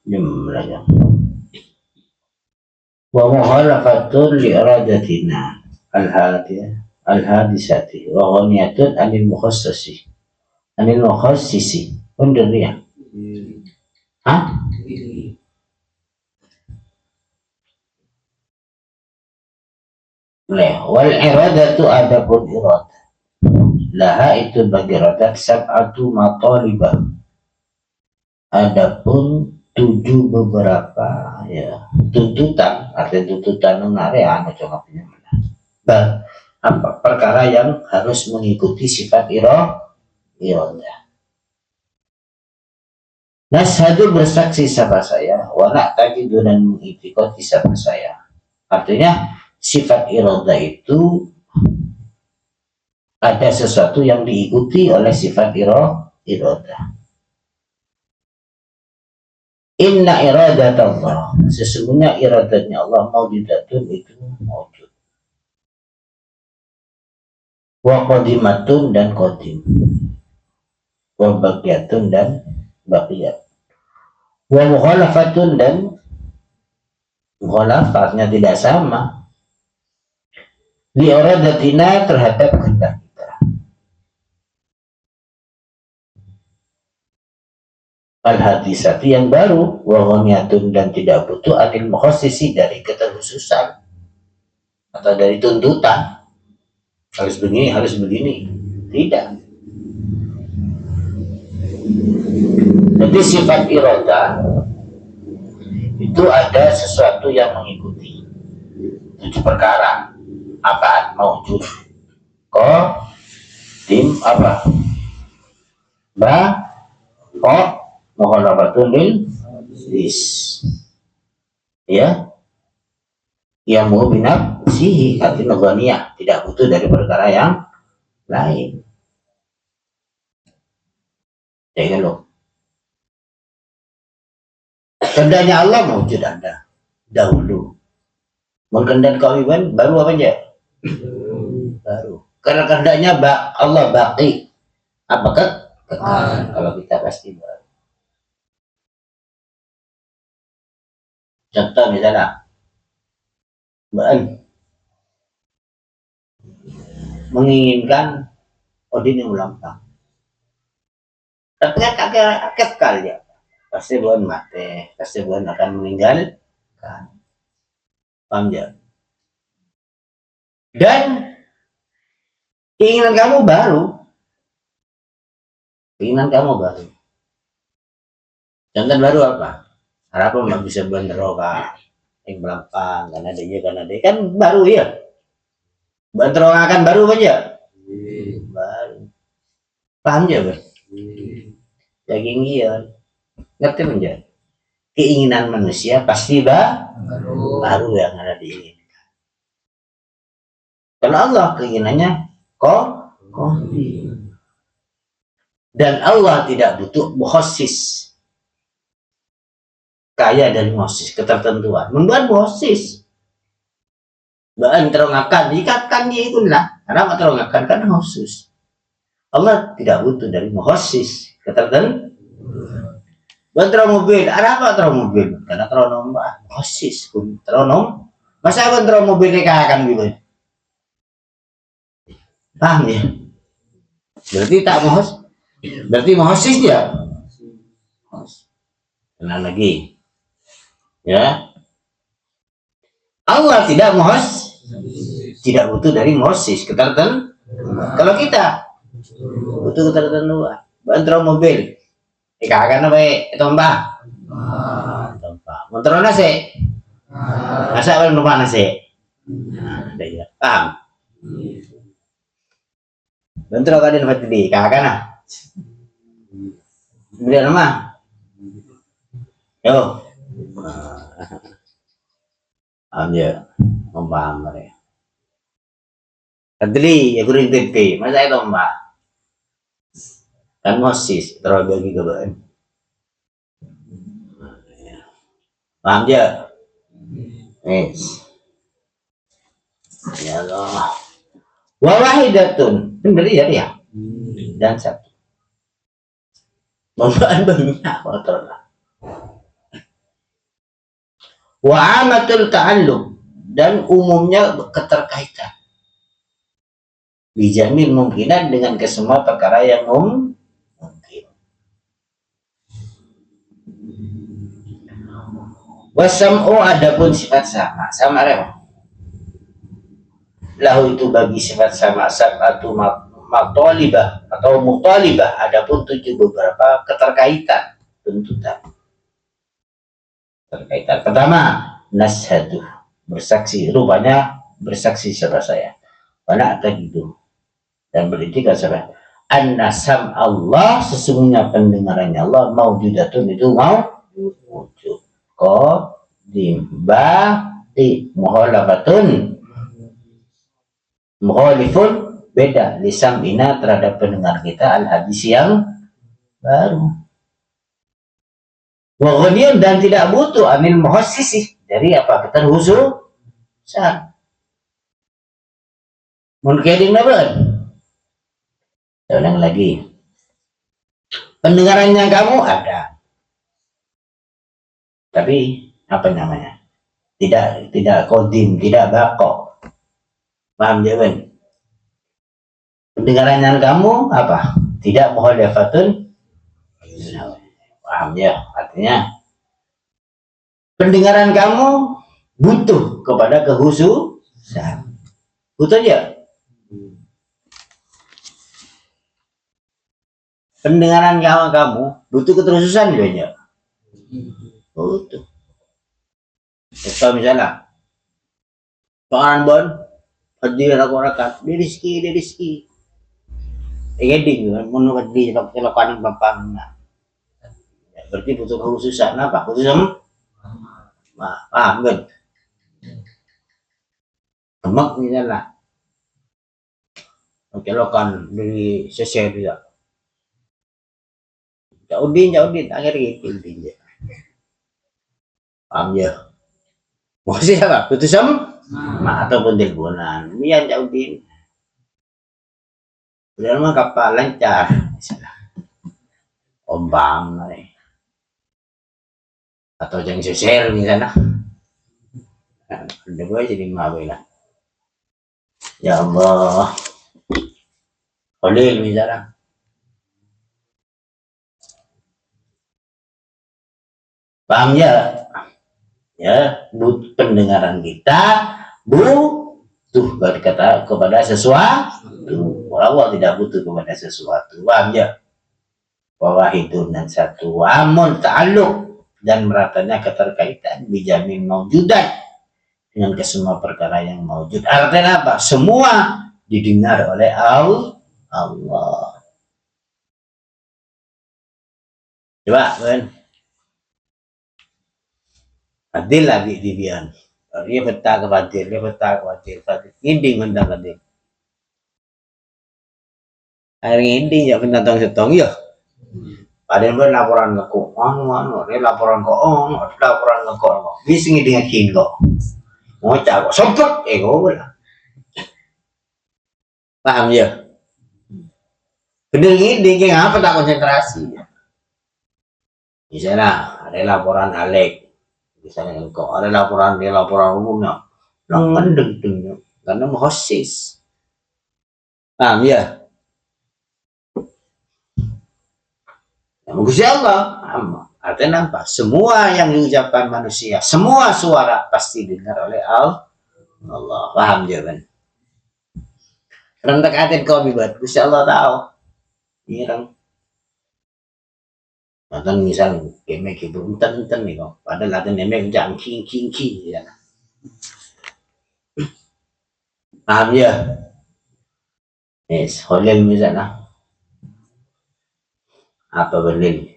jumlahnya. Wa mukhalafatun li iradatina al-hadisati wa ghaniyatun anil mukhassisi bener ya? Hah? Wal iradatu adapun iradah laha itu bagi iradah sab'atu matalibah, adapun 7 beberapa ya tuntutan, artinya tuntutan anu coba punya mana apa perkara yang harus mengikuti sifat iradah. Nashadu bersaksi siapa saya, wa na'taqidu dan mengiktikadi siapa saya. Artinya sifat iradah itu ada sesuatu yang diikuti oleh sifat iradah. Inna iradat Allah, sesungguhnya iradatnya Allah maujudatun itu maujud. Wa qadimatun dan qadim. Wa baqiyatun dan baqiyat. Wa mukhalafatun dan mukhalafatnya tidak sama. Li iradatina terhadap kehendak kita. Al-hadisati yang baru, wa ghaniyatun dan tidak butuh anil mukhassisi dari keterkhususan atau dari tuntutan harus begini tidak. Jadi sifat iradah itu ada sesuatu yang mengikuti 7 perkara. Apaan? Maujud, qadim, apa? Mukhalafatun lil is, ya, yang mau binab sihi hati nogania, tidak butuh dari perkara yang lain. Jadi lo kehendaknya Allah mewujud Anda dahulu. Mengkendak kawiban baru apa aja? Baru. Karena kehendaknya Allah baqi. Apakah kekal? Kalau kita pasti baru. Contoh misalnya menginginkan Odin yang ulang tahun. Tapi kan kakek kali ya. Pasti bukan mati, pasti bukan akan meninggal kan. Paham ya? Dan keinginan kamu baru. Contoh baru apa? Harapan nggak bisa banteroka yang belakang karena dia kan baru ya. Banteroka kan baru aja. Baru. Paham ya, Bang? Daging giat. Ngerti menjadi keinginan manusia pasti baru yang ada diinginkan. Kalau Allah keinginannya dan Allah tidak butuh mukhassis, kaya dari mukhassis ketertentuan, membuat mukhassis bahan terongakan ikatkan dia itulah karena terongakan kan khusus. Allah tidak butuh dari mukhassis ketertentuan. Kontrol mobil, ada apa kontrol mobil? Karena tronom khusus, tronom. Masa kontrol mobil akan gitu? Paham ya? Berarti tak mohos, berarti mohosis dia. Kenal lagi, ya. Allah tidak mohos, tidak butuh dari mohosis ketertentuan. Kalau kita butuh ketertentuan, kontrol mobil. Ikakan apa tomba? Tomba. Motor nasi. Masa orang numpak nasi. Ada ya. Paham? Bentuk kau di tempat ini. Ikakan ah. Beli nama. Yo. Paham ya. Paham mereka. Tadi ya kuring TV. Masa itu tomba? Kan mosis terlalu bagi kebahan. Paham ya? Yes. Ya Allah. Wa wahidatun, bener ya? Dan satu. Bawaan banyak motor lah. Wa amatul ta'alluq, dan umumnya keterkaitan. Bijamil mungkinan, dengan kesemua perkara yang mungkin. Wasam'u, adapun sifat sama. Sama lahu itu bagi sifat sama sab'atu matolibah atau mutalibah, adapun 7 beberapa keterkaitan, tuntutan. Terkaitan pertama, nashadu, bersaksi, rupanya bersaksi siapa saya, mana ada gitu, dan beritikad siapa, an-nasam Allah, sesungguhnya pendengarannya Allah, maujudatun, itu mau wujud, qadim, ba'di, muhalafatun, mukhalifun, beda, lisam ina, terhadap pendengar kita, al-hadis yang baru. Wagonian, dan tidak butuh, anil muhassisi, dari apa keterkhususan. Mungkin naban. Saya ulang lagi. Pendengarannya kamu ada, tapi apa namanya? Tidak kodim, tidak bako. Paham ya kan? Pendengarannya kamu apa? Tidak muhadafatun. Paham ya? Artinya pendengaran kamu butuh kepada kekhususan. Butuh aja. Pendengaran kamu butuh keterusan banyak. Butuh. Contoh misalnya, soalan bon, hadir aku rakat, di rizki. Egeding, menurut di lakukan bapak. Berarti butuh kekhususan apa? Khususan, paham kan? Kemak misalnya, lakukan dari sesuai dia. Jaudin, akhirnya gitu intinya. Paham ya? Maksudnya apa? Putusam ataupun teleponan. Ini yang Jaudin. Udah mah kapal lancar, misalnya. Ombang, atau yang sosial misalnya. Ada gue jadi mabuk lah. Ya Allah. Khalil misalnya. Paham ya? Ya, pendengaran kita butuh berkata kepada sesuatu. Allah tidak butuh kepada sesuatu. Paham ya? Bahwa itu dan satu amun ta'alluq, dan meratanya keterkaitan bijamin maujudan, dengan kesemua perkara yang maujud. Artinya apa? Semua didengar oleh Allah. Coba kan? Adil lagi dibian. Dia betah ke Fadil. Ini mendang Fadil. Hari ini ya pendatang setong ya. Padahal ber laporan ke kok, dia laporan ke bisa dengan kok. Mau cakap sempet, kok paham ya? Bener ini apa tak konsentrasi? Misalnya ada laporan Alek, misalnya engkau ada laporan umumnya, lang deng karena menghosis. Paham ya? Manusia Allah, artinya apa? Semua yang diucapkan manusia, semua suara pasti dengar oleh Allah. Paham jawaban? Rentak atin kau bibat, Gusti Allah tahu. Ini orang. Nonton misal game gitu, enten nih kok. Padahal ada neme jangan king ya. Paham ya? Yes, Khalil misalnya. Apa Berlin?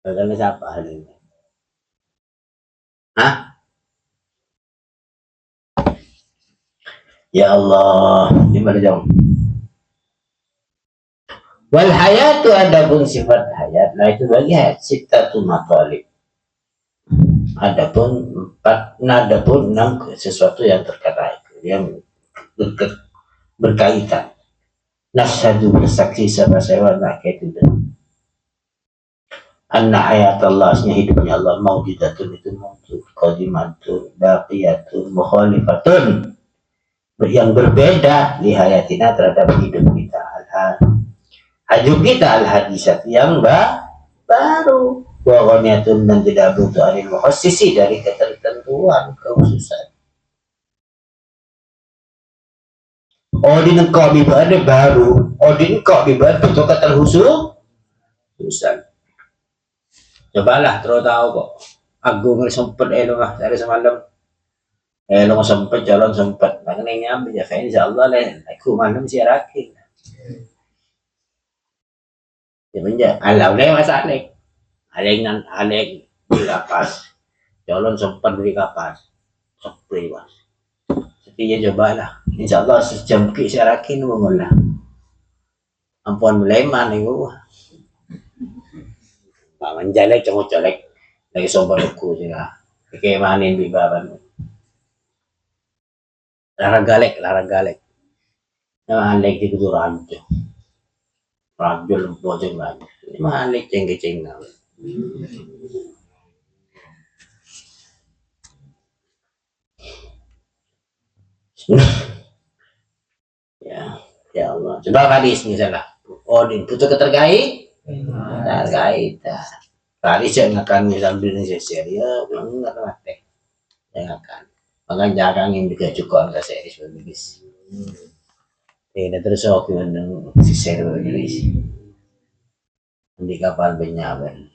Bagaimana siapa hal ini? Hah? Ya Allah, gimana jauh? Wal hayatu, adapun sifat hayat, nah itu bagi hayat sittatu matalib. Adapun 6 sesuatu yang terkait, yang berkaitan. Nashadu, bersaksi sama saya, nah kayak itu. anna hayatullah, hidupnya Allah, maujudatun itu mawjud, qadimatun, baqiyatun, mukhalifatun, yang berbeda di hayatina terhadap hidup kita, hidup kita al-hadisat yang baru, wawaniatun, dan tidak butuh anil mukhasisi dari ketertentuan kekhususan. Odin engkau bibane baru, odin engkau bibane butuh keterkhususan. Cobalah terus tahu kok. Aku nggak sempet mah dari semalam. Lo sempet jalan sempet. Makanya nyampe ya. Insya Allah lah. Aku malam si rakin. Ya bener. Alau leh masa alek. Alek di kapas. Jalan sempet di kapas. Sempet mas. Tapi ya cobalah. Insya Allah sejam ke si rakin mengolah. Ampun meleman itu. Menjalek colek lagi sobat aku juga kayak manin di baban lara galek nah alek di kudu ranjo bojeng lagi ini mah alek ceng ya Allah coba hadis misalnya odin putus keterkait tadi saya akan sambil Indonesia ya nggak mati yang akan makanya jarang yang juga cukup nggak serius begitu terus aku yang si serius di kapal benyamin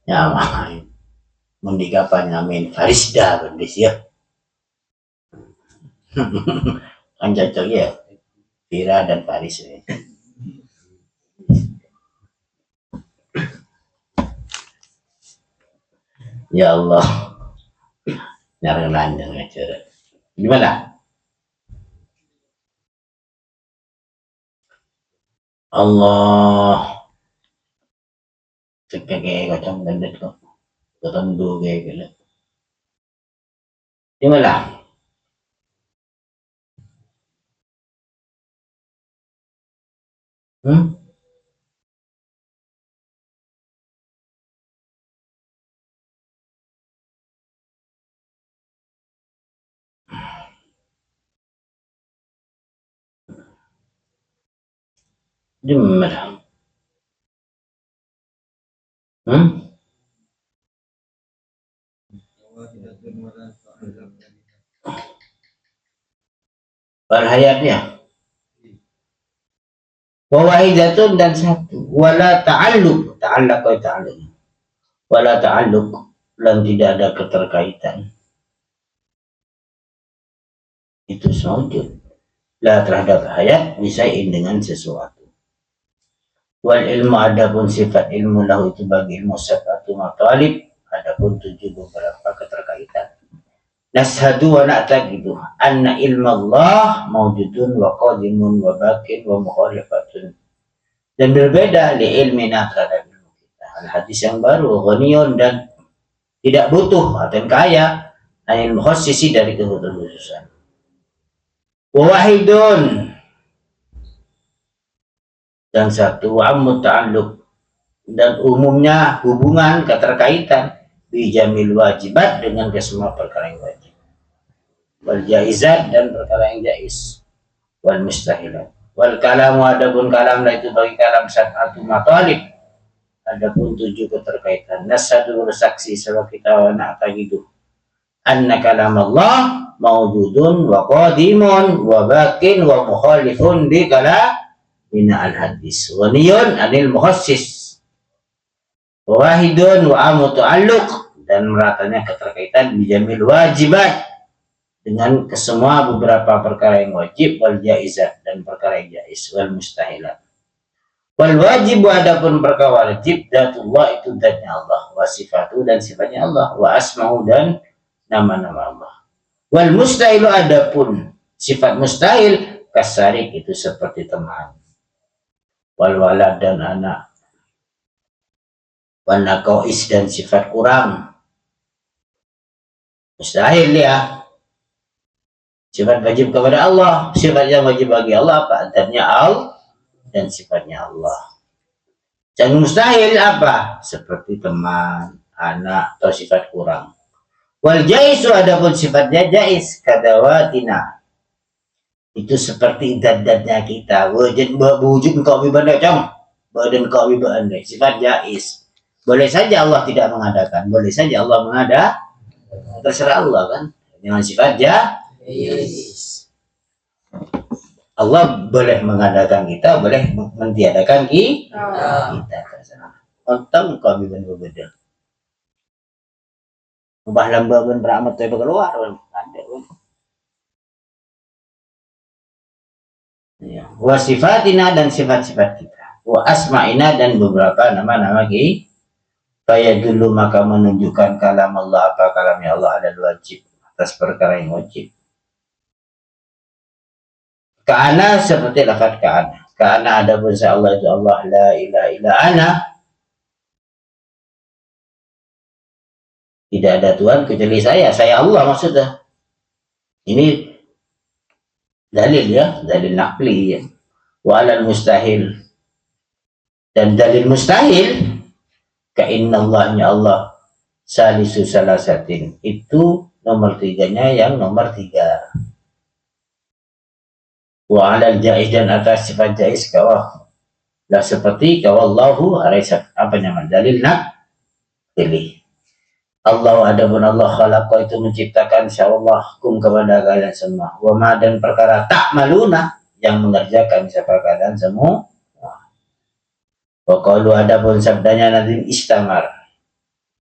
ya makanya mendikapan namin Farisda bendis ya kan cocok ya Vira dan Faris ya. Ya Allah nyari landang aja gimana Allah cek kayak kacang bandet kok ketemu kayak gitu gimana gimana berhayatnya wawahidatun dan satu wala ta'alluq wala ta'alluq dan tidak ada keterkaitan itu mawjud la terhadap hayat bisain dengan sesuatu wal ilmu adapun sifat ilmu lahu itu bagi ilmu sifatu matalib adapun 7 beberapa keterkaitan nashadu wa na'taqidu anna ilma Allah mawjudun wa qadimun wa bakin wa mukhalifatun dan berbeda li ilmina terhadap ilmu kita al hadis yang baru ghaniyun dan tidak butuh atau kaya anil mukhassisi dari kekhususan wahidun dan satu ammut ta'alluq dan umumnya hubungan keterkaitan bijamil wajibat dengan kesemua perkara yang wajib wal jaizat dan perkara yang jaiz wal mustahilat wal kalamu adapun kalam itu bagi kalam sab'atu matalib adapun 7 keterkaitan nasadu bersaksi sebab kita na'taqidu anna kalam Allah mawjudun wa qadimun wa bakin wa mukhalifun bi kala mina al hadis wa niyun anil mukhassis wahidun wa amu ta'alluq dan meratanya keterkaitan bijamil wajibat dengan kesemua beberapa perkara yang wajib wal jaizat dan perkara yang jaiz wal mustahilat wal wajib adapun perkara wajib datullah itu zatnya Allah wa sifatu dan sifatnya Allah wa asma'u dan nama-nama Allah wal mustahilu adapun sifat mustahil kasarik itu seperti teman wal walad dan anak wal naqais dan sifat kurang Mustahil ya. Sifat wajib kepada Allah, sifat yang wajib bagi Allah apa? Adanya al dan sifatnya Allah. Yang mustahil apa? Seperti teman, anak, atau sifat kurang. Wal jaisu adapun sifatnya jais kadawatina. Itu seperti dat-datnya kita. Wujud kau bibanda cong. Badan kau bibanda. Sifat jais. Boleh saja Allah tidak mengadakan. Boleh saja Allah mengada. Terserah Allah kan. Dengan sifat jais. Allah boleh mengadakan kita, boleh mentiadakan kita. Terserah. Untung kau bibanda berbeda. Ubah lamba pun beramat tu keluar. Ada pun. Ya. Wa sifatina dan sifat-sifat kita. Wa asma'ina dan beberapa nama-nama kita. Faya dulu maka menunjukkan kalam Allah apa kalamnya Allah ada wajib atas perkara yang wajib. Ka'ana seperti lafaz ka'ana. Ka'ana ada pun Allah itu Allah la ilaha illa ana. Tidak ada Tuhan kecuali saya Allah maksudnya. Ini dalil ya, dalil naqli ya. Wa alal mustahil. Dan dalil mustahil ka'inna Allahnya Allah salisu salasatin. Itu nomor tiganya yang nomor 3. Wa alal jaiz dan atas sifat jaiz kawah. Lah seperti kawallahu alaisa apa nama dalil naqli. Allah adapun Allah khalaqa itu menciptakan insyaallah kum kepada kalian semua. Wa ma dan perkara tak maluna yang mengerjakan siapa kalian semua. Wa qalu adapun sabdanya nanti istamar.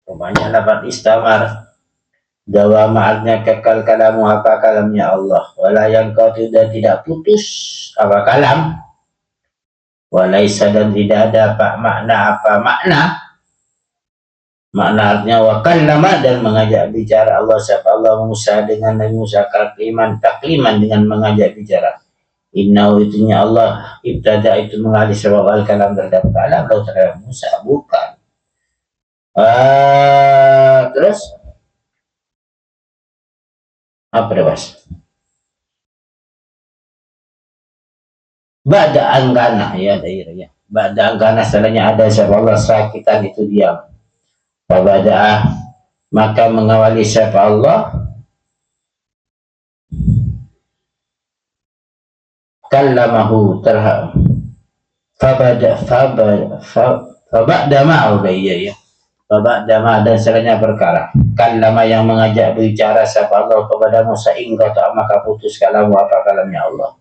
Umpamanya lafaz istamar dawa ma'alnya kekal kalamu apa kalamnya Allah. Wala yang kau tidak putus apa kalam. Walaisa dan tidak ada apa makna. Makna artinya wa kallama dan mengajak bicara Allah siapa Allah Musa dengan Nabi Musa takliman dengan mengajak bicara. Innahu itunya Allah ibtada itu mengalih sebab al-kalam terhadap kalam lalu terhadap Musa bukan. Terus apa bos? Ba'da anggana ya daerah ya. Ba'da anggana setelahnya ada siapa Allah sakitan itu diam. Fabada'ah maka mengawali siapa Allah kallamahu terham fabada ma'u ya fabada ma dan seranya perkara kallama yang mengajak bicara siapa Allah kepada Musa ingkau tak maka putus kalamu apa kalamnya Allah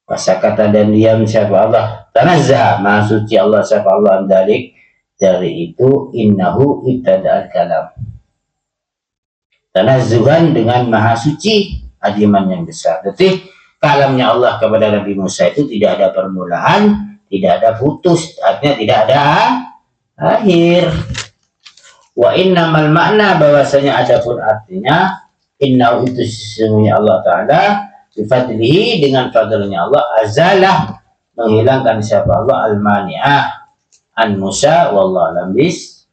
masa kata dan diam siapa Allah tanazzah maha suci Allah siapa Allah andalik dari itu innahu ibtada'al kalam tanazzuhan dengan maha suci adiman yang besar. Jadi kalamnya Allah kepada Nabi Musa itu tidak ada permulaan, tidak ada putus, artinya tidak ada akhir. Wa innamal makna bahwasanya adapun artinya innahu itu sesungguhnya Allah Ta'ala bifadlihi dengan fadlnya Allah azalah menghilangkan siapa Allah al-mani'ah an Musa wallahu alam bis.